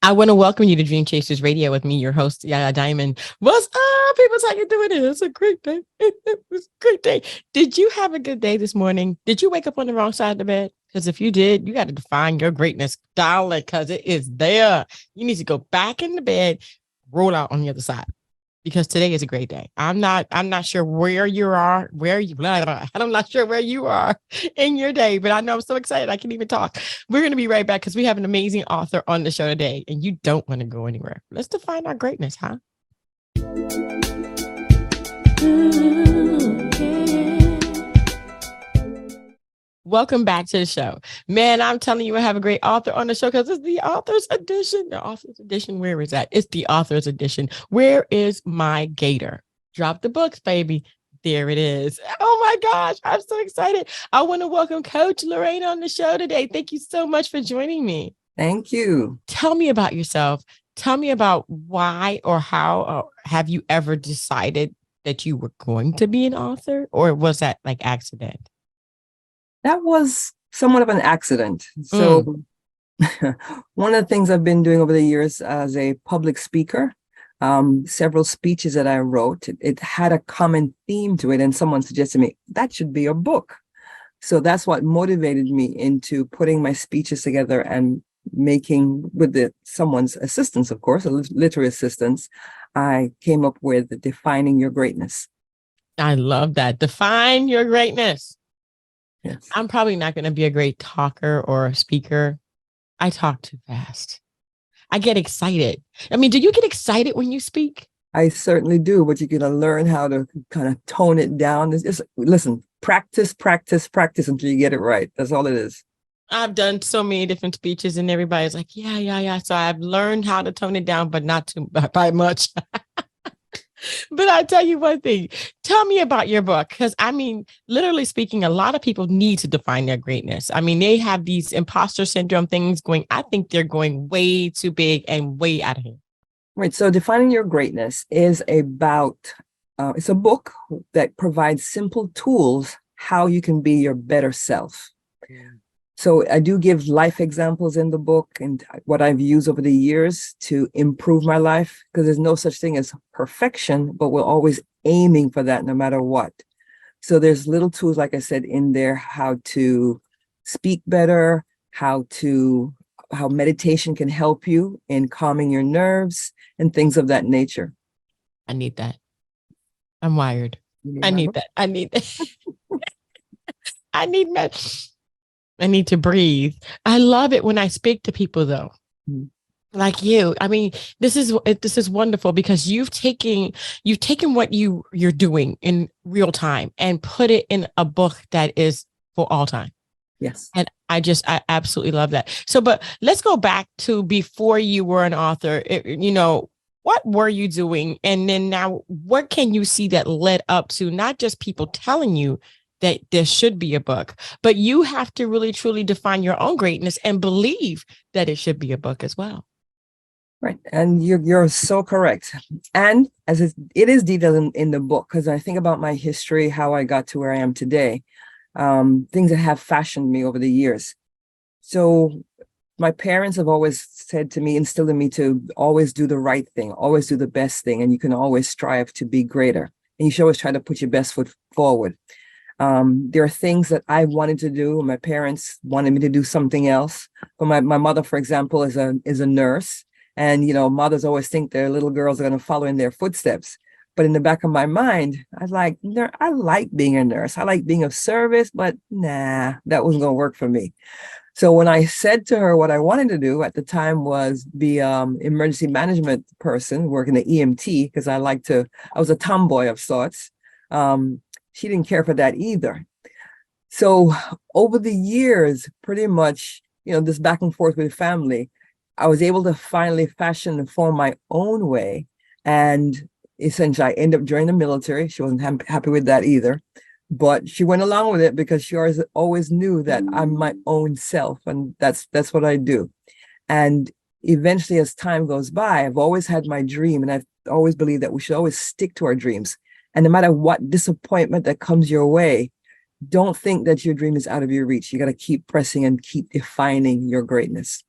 I want to welcome you to Dream Chasers Radio with me, your host, Yaya Diamond. What's up, people? How you doing? It's a great day. It was a great day. Did you have a good day this morning? Did you wake up on the wrong side of the bed? Because if you did, you got to define your greatness, darling, because it is there. You need to go back in the bed, roll out on the other side. Because today is a great day. I'm not sure where you are, I'm not sure where you are in your day, but I know I'm so excited I can even talk. We're going to be right back because we have an amazing author on the show today, and you don't want to go anywhere. Let's define our greatness, huh? Welcome back to the show. Man, I'm telling you, I have a great author on the show because it's the author's edition. The author's edition, where is that? It's the author's edition. Where is my gator? Drop the books, baby. There it is. Oh my gosh, I'm so excited. I want to welcome Coach Lorraine on the show today. Thank you so much for joining me. Thank you. Tell me about yourself. Tell me about why or how, or have you ever decided that you were going to be an author, or was that like accident? That was somewhat of an accident. So one of the things I've been doing over the years as a public speaker, several speeches that I wrote, it had a common theme to it. And someone suggested to me, that should be a book. So that's what motivated me into putting my speeches together and making, with someone's assistance, of course, a literary assistance, I came up with Defining Your Greatness. I love that. Define your greatness. Yes. I'm probably not going to be a great talker or a speaker. I talk too fast. I get excited. I mean, do you get excited when you speak? I certainly do, but you're going to learn how to kind of tone it down. Listen, practice until you get it right. That's all it is. I've done so many different speeches and everybody's like, yeah. So I've learned how to tone it down, but not too by much. But I tell you one thing, tell me about your book. Because I mean, literally speaking, a lot of people need to define their greatness. I mean, they have these imposter syndrome things going. I think they're going way too big and way out of here. Right. So Defining Your Greatness is about, it's a book that provides simple tools how you can be your better self. So I do give life examples in the book and what I've used over the years to improve my life, because there's no such thing as perfection, but we're always aiming for that no matter what. So there's little tools, like I said, in there, how to speak better, how meditation can help you in calming your nerves and things of that nature. I need that. I'm wired. I need that. I need I need to breathe. I love it when I speak to people, though, like you. I mean, this is wonderful because you've taken what you're doing in real time and put it in a book that is for all time. Yes. And I absolutely love that. So, but let's go back to before you were an author. What were you doing? And then now, what can you see that led up to not just people telling you that there should be a book, but you have to really, truly define your own greatness and believe that it should be a book as well. Right. And you're so correct. And as it is detailed in the book, because I think about my history, how I got to where I am today, things that have fashioned me over the years. So my parents have always said to me, instilled in me to always do the right thing, always do the best thing, and you can always strive to be greater. And you should always try to put your best foot forward. There are things that I wanted to do. My parents wanted me to do something else. But my mother, for example, is a nurse. And, mothers always think their little girls are going to follow in their footsteps. But in the back of my mind, I like being a nurse. I like being of service, but nah, that wasn't going to work for me. So when I said to her what I wanted to do at the time was be emergency management person, working the EMT, because I was a tomboy of sorts. She didn't care for that either. So over the years, pretty much, this back and forth with family, I was able to finally fashion and form my own way. And essentially, I ended up joining the military. She wasn't happy with that either. But she went along with it because she always knew that I'm my own self. And that's what I do. And eventually, as time goes by, I've always had my dream. And I've always believed that we should always stick to our dreams. And no matter what disappointment that comes your way, don't think that your dream is out of your reach. You got to keep pressing and keep defining your greatness.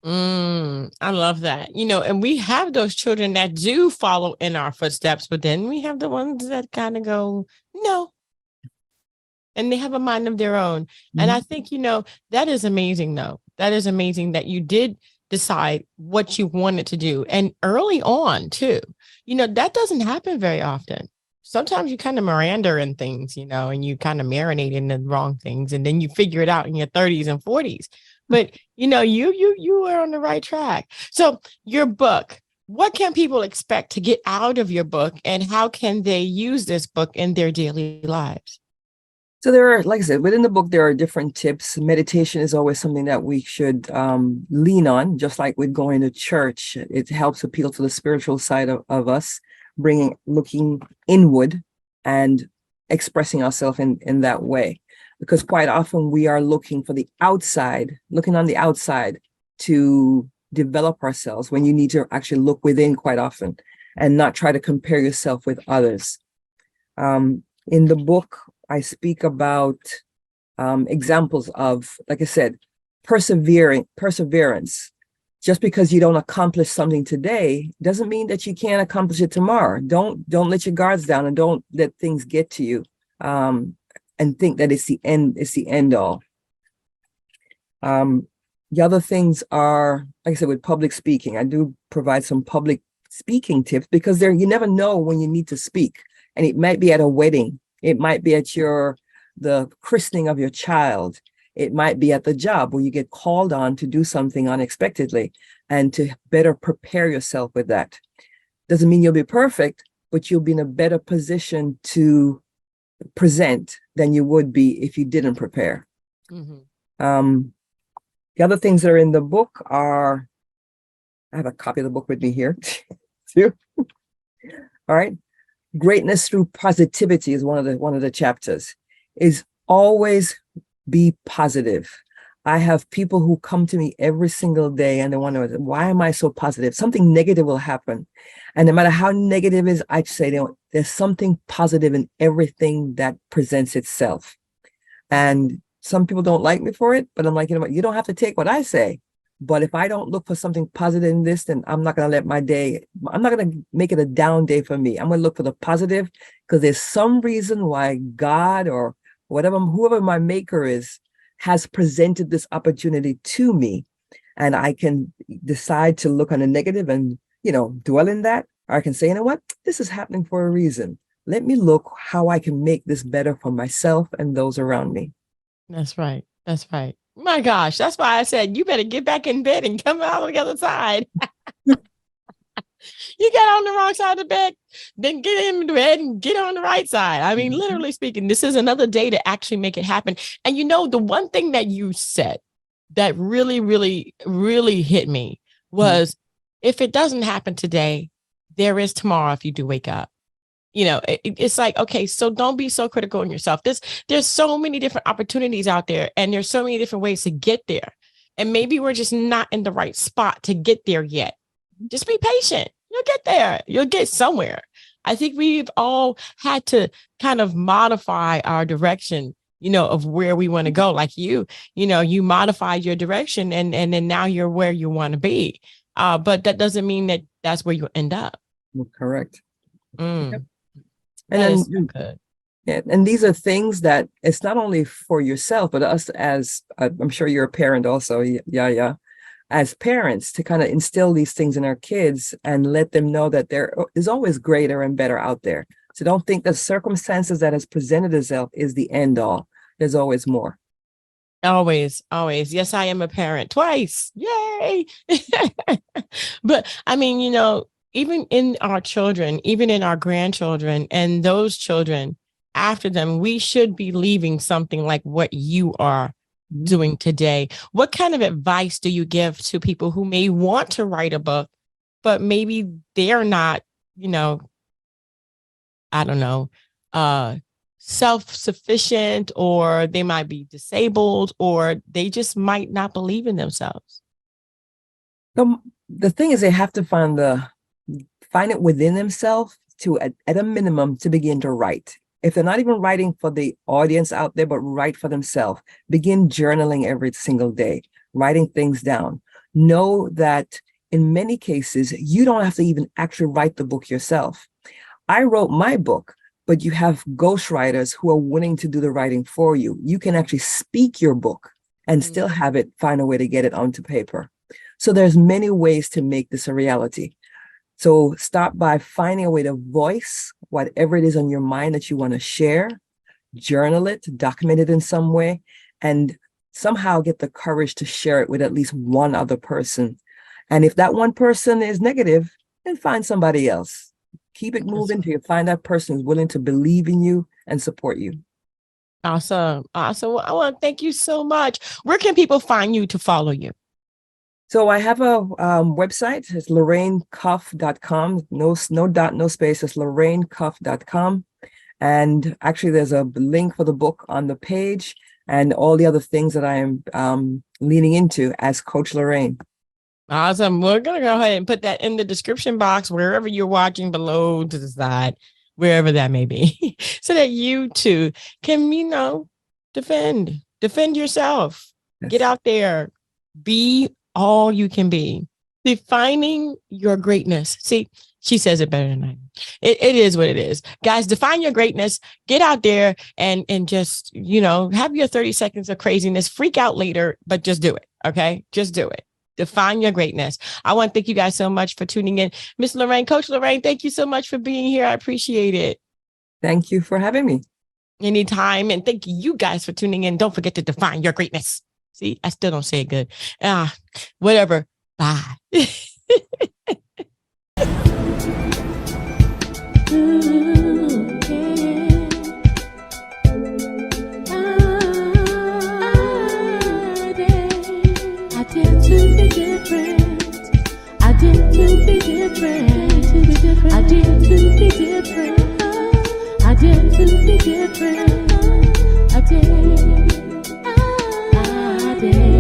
I love that. And we have those children that do follow in our footsteps, but then we have the ones that kind of go, no, and they have a mind of their own. And I think, that is amazing, though. That is amazing that you did decide what you wanted to do. And early on, too, that doesn't happen very often. Sometimes you kind of Miranda in things, and you kind of marinate in the wrong things, and then you figure it out in your 30s and 40s. But, you are on the right track. So your book, what can people expect to get out of your book, and how can they use this book in their daily lives? So there are, like I said, within the book, there are different tips. Meditation is always something that we should lean on, just like with going to church. It helps appeal to the spiritual side of us, looking inward and expressing ourselves in that way. Because quite often we are looking on the outside to develop ourselves, when you need to actually look within quite often and not try to compare yourself with others. In the book, I speak about examples of, like I said, perseverance. Just because you don't accomplish something today doesn't mean that you can't accomplish it tomorrow. Don't let your guards down, and don't let things get to you and think that it's the end all. The other things are, like I said, with public speaking. I do provide some public speaking tips, because you never know when you need to speak, and it might be at a wedding. It might be at the christening of your child. It might be at the job where you get called on to do something unexpectedly, and to better prepare yourself with that. Doesn't mean you'll be perfect, but you'll be in a better position to present than you would be if you didn't prepare. The other things that are in the book are, I have a copy of the book with me here too. All right. Greatness through positivity is one of the chapters. Is always be positive. I have people who come to me every single day and they wonder, why am I so positive? Something negative will happen. And no matter how negative it is, I say, there's something positive in everything that presents itself. And some people don't like me for it, but I'm like, you know what? You don't have to take what I say. But if I don't look for something positive in this, then I'm not going to I'm not going to make it a down day for me. I'm going to look for the positive, because there's some reason why God or whoever my maker is, has presented this opportunity to me. And I can decide to look on the negative and, dwell in that. Or I can say, you know what, this is happening for a reason. Let me look how I can make this better for myself and those around me. That's right. That's right. My gosh, that's why I said you better get back in bed and come out on the other side. You got on the wrong side of the bed, then get in bed and get on the right side. I mean, literally speaking, this is another day to actually make it happen. And the one thing that you said that really, really, really hit me was, if it doesn't happen today, there is tomorrow if you do wake up. It's like, okay, so don't be so critical on yourself. There's so many different opportunities out there, and there's so many different ways to get there. And maybe we're just not in the right spot to get there yet. Just be patient. You'll get there. You'll get somewhere. I think we've all had to kind of modify our direction, of where we want to go. Like you modified your direction, and then now you're where you want to be. But that doesn't mean that that's where you end up. Correct. Yep. And then, so good. Yeah, and these are things that it's not only for yourself, but us as, I'm sure you're a parent also, Yaya, as parents, to kind of instill these things in our kids and let them know that there is always greater and better out there. So don't think the circumstances that has presented itself is the end all. There's always more. Always, always. Yes, I am a parent twice. Yay. But I mean, even in our children, even in our grandchildren and those children after them, we should be leaving something like what you are doing today. What kind of advice do you give to people who may want to write a book, but maybe they're not, I don't know, self-sufficient, or they might be disabled, or they just might not believe in themselves? The thing is, they have to find it within themselves to, at a minimum, to begin to write. If they're not even writing for the audience out there, but write for themselves, begin journaling every single day, writing things down. know that in many cases, you don't have to even actually write the book yourself. I wrote my book, but you have ghostwriters who are willing to do the writing for you. You can actually speak your book and still have it, find a way to get it onto paper. So there's many ways to make this a reality. So start by finding a way to voice whatever it is on your mind that you want to share, journal it, document it in some way, and somehow get the courage to share it with at least one other person. And if that one person is negative, then find somebody else. Keep it moving till you find that person who's willing to believe in you and support you. Awesome. Awesome. Well, I want to thank you so much. Where can people find you to follow you? So I have a website. It's LorraineCuff.com. No dot, no space. It's LorraineCuff.com. And actually, there's a link for the book on the page and all the other things that I am leaning into as Coach Lorraine. Awesome. We're going to go ahead and put that in the description box, wherever you're watching, below to the side, wherever that may be, so that you too can, defend yourself. Yes. Get out there, be all you can be, defining your greatness. See, she says it better than I do. It is what it is. Guys, define your greatness, get out there and just, have your 30 seconds of craziness, freak out later, but just do it. Okay. Just do it. Define your greatness. I want to thank you guys so much for tuning in. Miss Lorraine, Coach Lorraine, thank you so much for being here. I appreciate it. Thank you for having me. Anytime. And thank you guys for tuning in. Don't forget to define your greatness. See, I still don't say it good. Whatever. Bye. I did.